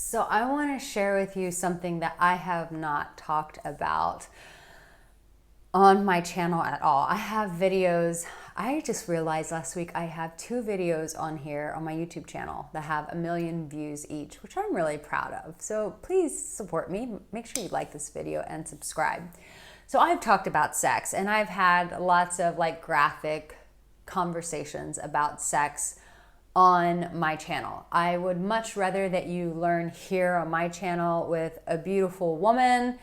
So I want to share with you something that I have not talked about on my channel at all. I have videos. I just realized last week I have 2 videos on here on my YouTube channel that have 1 million views each, which I'm really proud of. So please support me. Make sure you like this video and subscribe. So I've talked about sex, and I've had lots of graphic conversations about sex on my channel. I would much rather that you learn here on my channel with a beautiful woman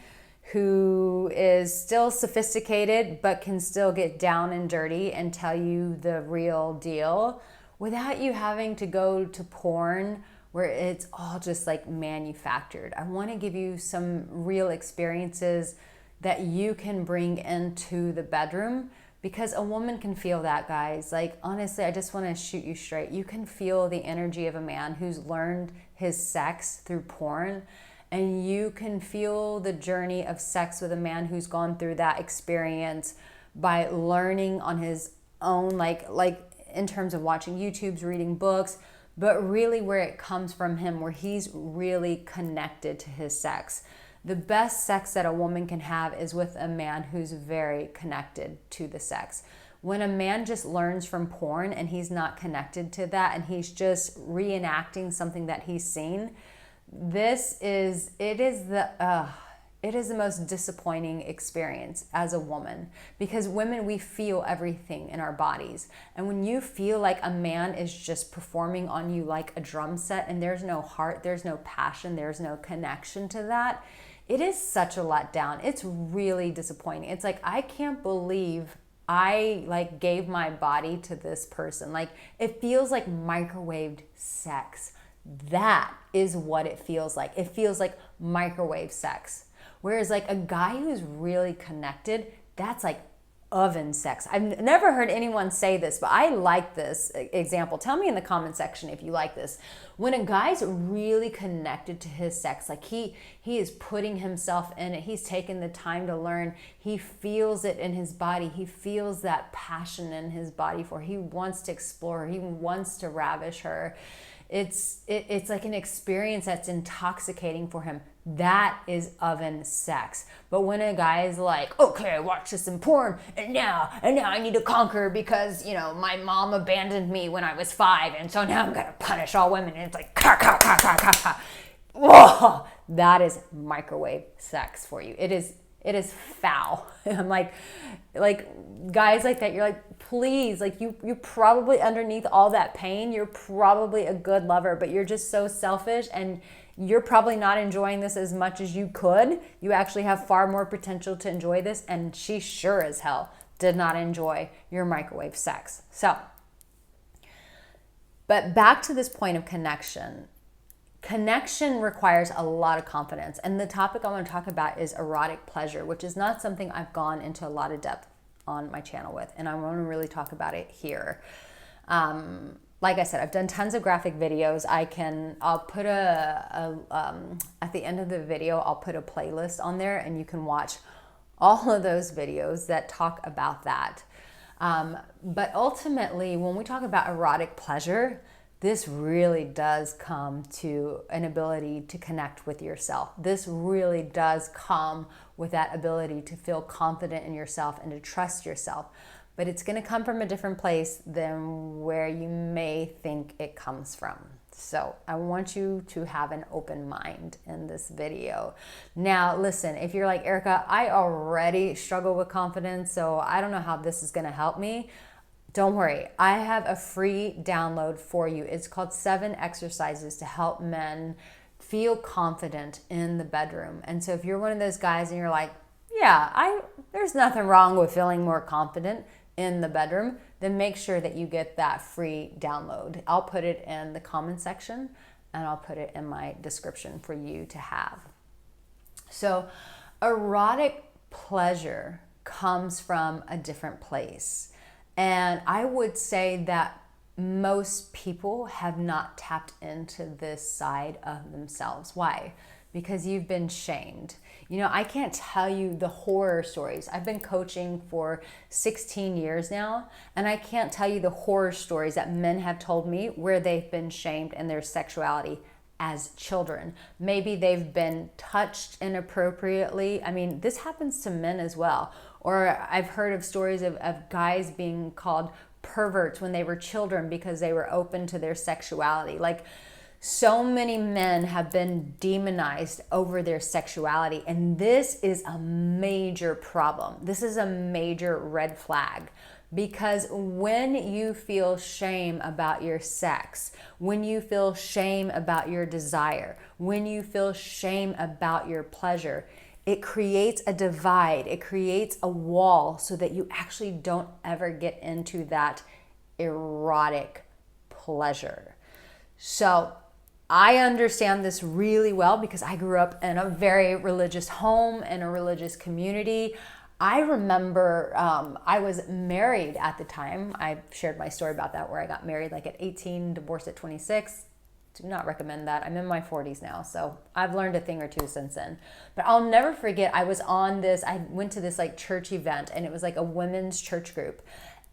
who is still sophisticated but can still get down and dirty and tell you the real deal without you having to go to porn where it's all just manufactured. I want to give you some real experiences that you can bring into the bedroom, because a woman can feel that, guys. Honestly, I just want to shoot you straight. You can feel the energy of a man who's learned his sex through porn, and you can feel the journey of sex with a man who's gone through that experience by learning on his own, in terms of watching YouTubes, reading books, but really where it comes from him, where he's really connected to his sex. The best sex that a woman can have is with a man who's very connected to the sex. When a man just learns from porn and he's not connected to that and he's just reenacting something that he's seen, it is the most disappointing experience as a woman, because women, we feel everything in our bodies. And when you feel like a man is just performing on you like a drum set and there's no heart, there's no passion, there's no connection to that, it is such a letdown. It's really disappointing. It's I can't believe I gave my body to this person. It feels like microwaved sex. That is what it feels like. It feels like microwave sex. Whereas a guy who's really connected, that's oven sex. I've never heard anyone say this, but I like this example. Tell me in the comment section if you like this. When a guy's really connected to his sex, he is putting himself in it. He's taking the time to learn. He feels it in his body. He feels that passion in his body for her. He wants to explore her. He wants to ravish her. It's like an experience that's intoxicating for him. That is oven sex. But when a guy is okay, I watched this in porn, and now I need to conquer because, my mom abandoned me when I was 5, and so now I'm going to punish all women. And it's ka, ka, ka, ka, ka, ka. Whoa, that is microwave sex for you. It is foul. I'm guys like that, you're please, you probably underneath all that pain, you're probably a good lover, but you're just so selfish and you're probably not enjoying this as much as you could. You actually have far more potential to enjoy this, and she sure as hell did not enjoy your microwave sex. So, but back to this point of connection. Connection requires a lot of confidence. And the topic I want to talk about is erotic pleasure, which is not something I've gone into a lot of depth on my channel with. And I want to really talk about it here. Like I said, I've done tons of graphic videos. I'll put at the end of the video, I'll put a playlist on there and you can watch all of those videos that talk about that. But ultimately, when we talk about erotic pleasure, this really does come to an ability to connect with yourself. This really does come with that ability to feel confident in yourself and to trust yourself. But it's going to come from a different place than where you may think it comes from. So I want you to have an open mind in this video. Now, listen, if you're like, Arica, I already struggle with confidence, so I don't know how this is going to help me. Don't worry, I have a free download for you. It's called 7 Exercises to Help Men Feel Confident in the Bedroom. And so if you're one of those guys and you're like, yeah, there's nothing wrong with feeling more confident in the bedroom, then make sure that you get that free download. I'll put it in the comment section and I'll put it in my description for you to have. So erotic pleasure comes from a different place. And I would say that most people have not tapped into this side of themselves. Why? Because you've been shamed. I can't tell you the horror stories. I've been coaching for 16 years now, and I can't tell you the horror stories that men have told me where they've been shamed in their sexuality as children. Maybe they've been touched inappropriately. I mean, this happens to men as well. Or I've heard of stories of guys being called perverts when they were children because they were open to their sexuality. Like, so many men have been demonized over their sexuality, and this is a major problem. This is a major red flag, because when you feel shame about your sex, when you feel shame about your desire, when you feel shame about your pleasure, it creates a divide. It creates a wall so that you actually don't ever get into that erotic pleasure. So I understand this really well because I grew up in a very religious home and a religious community. I remember I was married at the time. I shared my story about that, where I got married like at 18, divorced at 26. Do not recommend that. I'm in my 40s now, so I've learned a thing or two since then. But I'll never forget, I went to this like church event, and it was like a women's church group.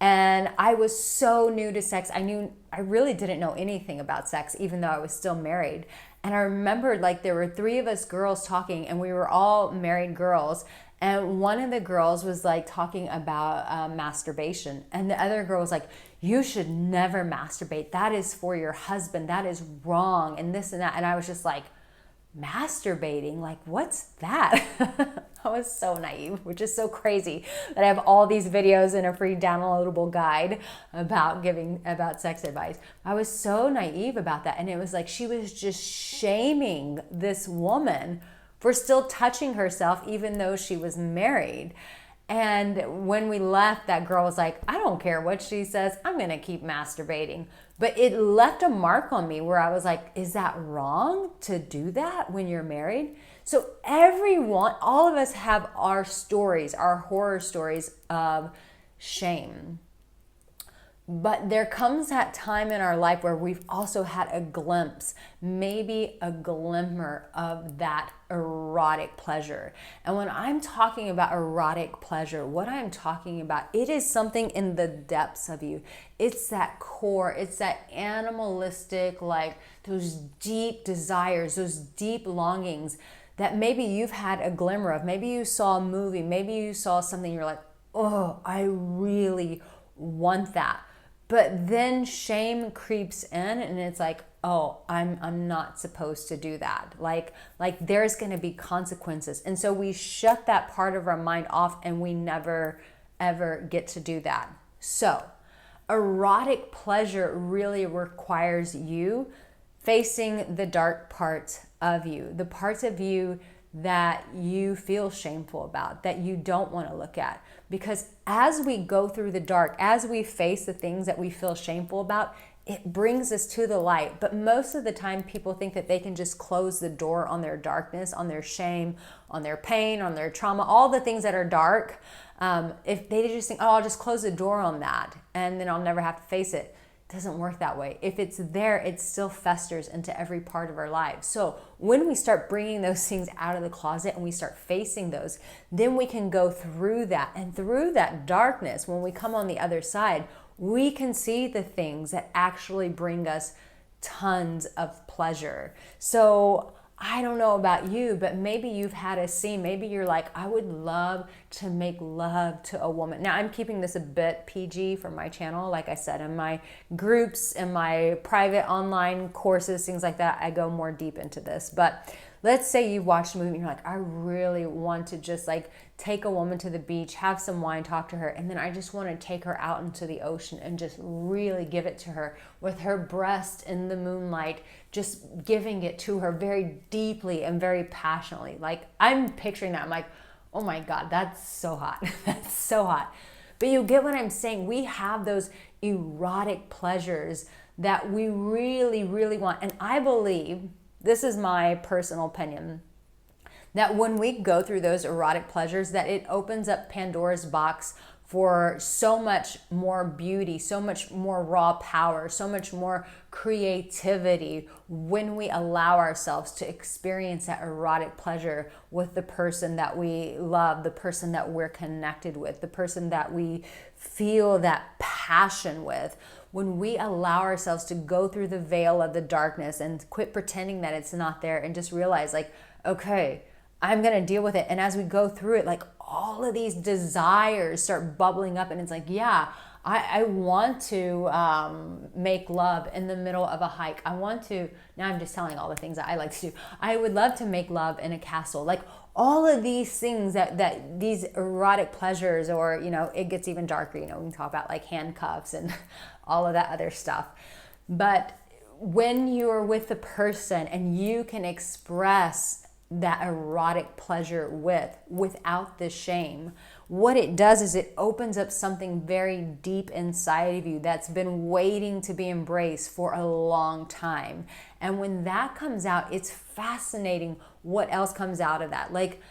And I was so new to sex. I really didn't know anything about sex, even though I was still married. And I remembered like there were 3 of us girls talking, and we were all married girls. And one of the girls was like talking about masturbation. And the other girl was like, you should never masturbate. That is for your husband. That is wrong. And this and that. And I was just like, masturbating? Like, what's that? I was so naive, which is so crazy that I have all these videos in a free downloadable guide about sex advice. I was so naive about that. And it was like, she was just shaming this woman for still touching herself, even though she was married. And when we left, that girl was like, I don't care what she says, I'm going to keep masturbating. But it left a mark on me where I was like, is that wrong to do that when you're married? So all of us have our stories, our horror stories of shame. But there comes that time in our life where we've also had a glimpse, maybe a glimmer of that erotic pleasure. And when I'm talking about erotic pleasure, what I'm talking about, it is something in the depths of you. It's that core, it's that animalistic, like those deep desires, those deep longings that maybe you've had a glimmer of. Maybe you saw a movie, maybe you saw something, you're like, oh, I really want that. But then shame creeps in, and it's like, oh, I'm not supposed to do that. Like there's going to be consequences. And so we shut that part of our mind off, and we never ever get to do that. So erotic pleasure really requires you facing the dark parts of you, the parts of you that you feel shameful about, that you don't want to look at. Because as we go through the dark, as we face the things that we feel shameful about, it brings us to the light. But most of the time, people think that they can just close the door on their darkness, on their shame, on their pain, on their trauma, all the things that are dark. If they just think, oh, I'll just close the door on that, and then I'll never have to face it. It doesn't work that way. If it's there, it still festers into every part of our lives. So when we start bringing those things out of the closet and we start facing those, then we can go through that. And through that darkness, when we come on the other side, we can see the things that actually bring us tons of pleasure. So I don't know about you, but maybe you've had a scene. Maybe you're like, I would love to make love to a woman. Now, I'm keeping this a bit PG for my channel. Like I said, in my groups, in my private online courses, things like that, I go more deep into this. But let's say you watched a movie and you're like, I really want to just like take a woman to the beach, have some wine, talk to her, and then I just want to take her out into the ocean and just really give it to her with her breast in the moonlight, just giving it to her very deeply and very passionately. Like, I'm picturing that. I'm like, oh my God, that's so hot. That's so hot. But you get what I'm saying? We have those erotic pleasures that we really, really want. And I believe, this is my personal opinion, that when we go through those erotic pleasures, that it opens up Pandora's box for so much more beauty, so much more raw power, so much more creativity when we allow ourselves to experience that erotic pleasure with the person that we love, the person that we're connected with, the person that we feel that passion with. when we allow ourselves to go through the veil of the darkness and quit pretending that it's not there and just realize like, okay, I'm going to deal with it. And as we go through it, like all of these desires start bubbling up, and it's like, yeah, I want to make love in the middle of a hike. I want to, now I'm just telling all the things that I like to do. I would love to make love in a castle. Like all of these things that these erotic pleasures, or, you know, it gets even darker, you know, we can talk about like handcuffs and all of that other stuff. But when you're with the person and you can express that erotic pleasure without the shame, what it does is it opens up something very deep inside of you that's been waiting to be embraced for a long time. And when that comes out, it's fascinating what else comes out of that. Like,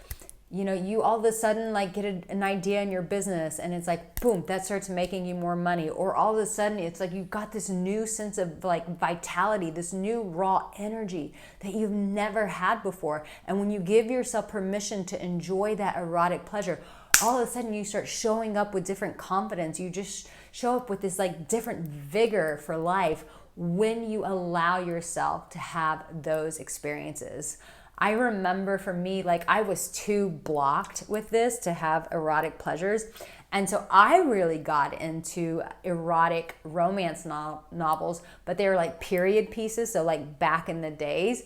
you know, you all of a sudden like get an idea in your business, and it's like, boom, that starts making you more money. Or all of a sudden it's like you've got this new sense of like vitality, this new raw energy that you've never had before. And when you give yourself permission to enjoy that erotic pleasure, all of a sudden you start showing up with different confidence. You just show up with this like different vigor for life when you allow yourself to have those experiences. I remember for me, like I was too blocked with this to have erotic pleasures. And so I really got into erotic romance novels, but they were like period pieces. So like back in the days.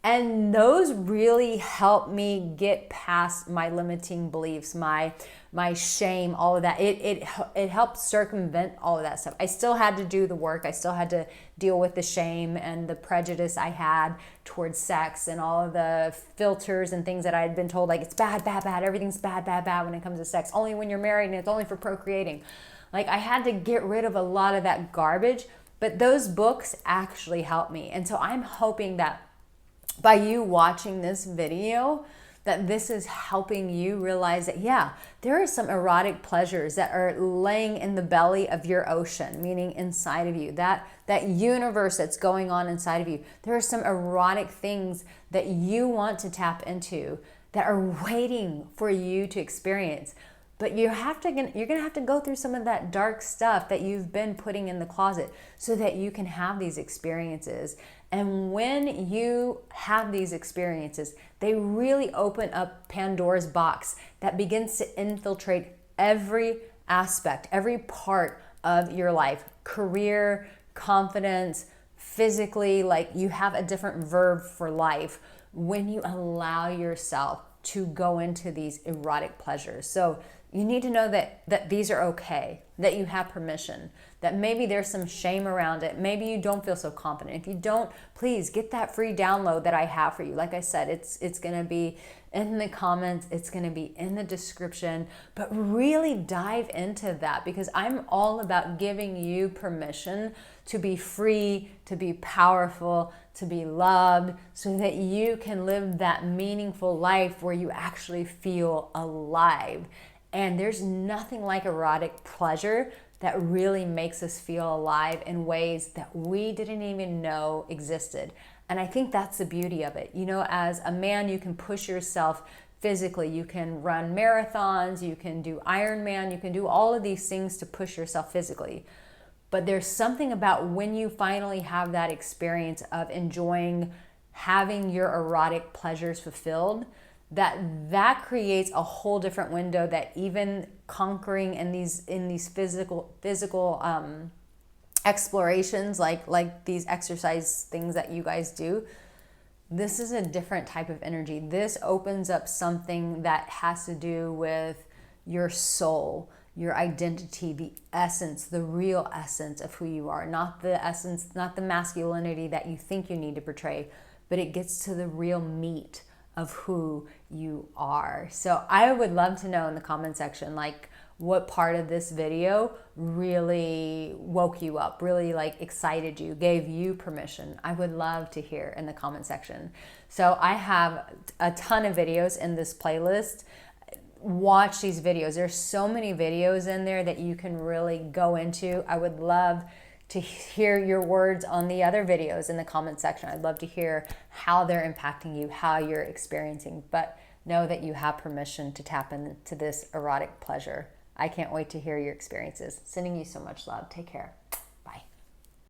And those really helped me get past my limiting beliefs, my shame, all of that. It helped circumvent all of that stuff. I still had to do the work. I still had to deal with the shame and the prejudice I had towards sex and all of the filters and things that I had been told, like it's bad, bad, bad. Everything's bad, bad, bad when it comes to sex. Only when you're married and it's only for procreating. Like I had to get rid of a lot of that garbage, but those books actually helped me. And so I'm hoping that by you watching this video, that this is helping you realize that, yeah, there are some erotic pleasures that are laying in the belly of your ocean, meaning inside of you, that universe that's going on inside of you. There are some erotic things that you want to tap into that are waiting for you to experience. But you're going to have to go through some of that dark stuff that you've been putting in the closet so that you can have these experiences. And when you have these experiences, they really open up Pandora's box that begins to infiltrate every aspect, every part of your life, career, confidence, physically, like you have a different verb for life when you allow yourself to go into these erotic pleasures. So you need to know that these are okay, that you have permission, that maybe there's some shame around it. Maybe you don't feel so confident. If you don't, please get that free download that I have for you. Like I said, it's going to be in the comments. It's going to be in the description. But really dive into that, because I'm all about giving you permission to be free, to be powerful, to be loved, so that you can live that meaningful life where you actually feel alive. And there's nothing like erotic pleasure that really makes us feel alive in ways that we didn't even know existed. And I think that's the beauty of it. You know, as a man, you can push yourself physically. You can run marathons, you can do Ironman, you can do all of these things to push yourself physically. But there's something about when you finally have that experience of enjoying having your erotic pleasures fulfilled, that creates a whole different window, that even conquering in these physical explorations, like these exercise things that you guys do, this is a different type of energy. This opens up something that has to do with your soul, your identity, the essence, the real essence of who you are, not the essence, not the masculinity that you think you need to portray, but it gets to the real meat of who you are. So I would love to know in the comment section, like, what part of this video really woke you up, really like excited you, gave you permission. I would love to hear in the comment section. So I have a ton of videos in this playlist. Watch these videos. There's so many videos in there that you can really go into. I would love to hear your words on the other videos in the comment section. I'd love to hear how they're impacting you, how you're experiencing, but know that you have permission to tap into this erotic pleasure. I can't wait to hear your experiences. Sending you so much love. Take care.